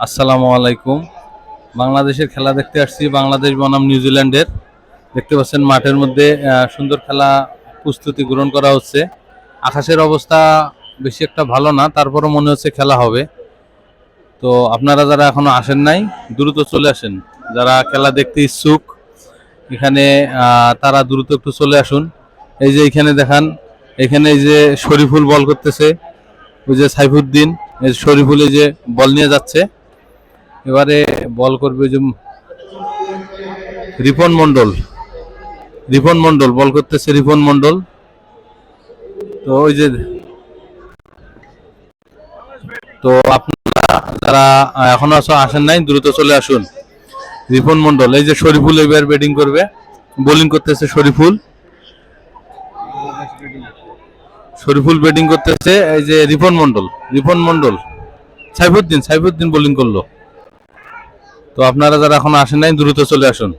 আসসালামু আলাইকুম। বাংলাদেশের খেলা দেখতে আসছি, বাংলাদেশ বনাম নিউজিল্যান্ডের। দেখতে পাচ্ছেন মাঠের মধ্যে সুন্দর খেলা প্রস্তুতি গ্রহণ করা হচ্ছে। আকাশের অবস্থা বেশি একটা ভালো না, তারপরও মনে হচ্ছে খেলা হবে। তো আপনারা যারা এখনো আসেন নাই, দ্রুত চলে আসেন। যারা খেলা দেখতে ইচ্ছুক এখানে, তারা দ্রুত একটু চলে আসুন। এই যে এখানে দেখান, এখানে এই যে শরীফুল বল করতেছে, ওই যে সাইফুদ্দিন, এই শরীফুল এই যে বল নিয়ে যাচ্ছে। এবারে বল করবে যে রিপন মন্ডল। রিপন মন্ডল বল করতেছে, রিপন মন্ডল। তো ওই যে, তো আপনারা যারা এখনো আসেন নাই দ্রুত চলে আসুন। রিপন মন্ডল, এই যে শরীফুল এবার ব্যাটিং করবে, বোলিং করতেছে শরীফুল। শরীফুল ব্যাটিং করতেছে, এই যে রিপন মন্ডল। রিপন মন্ডল, সাইফুদ্দিন বোলিং করলো। তো আপনারা যারা এখনো আসেন নাই দ্রুত চলে আসুন।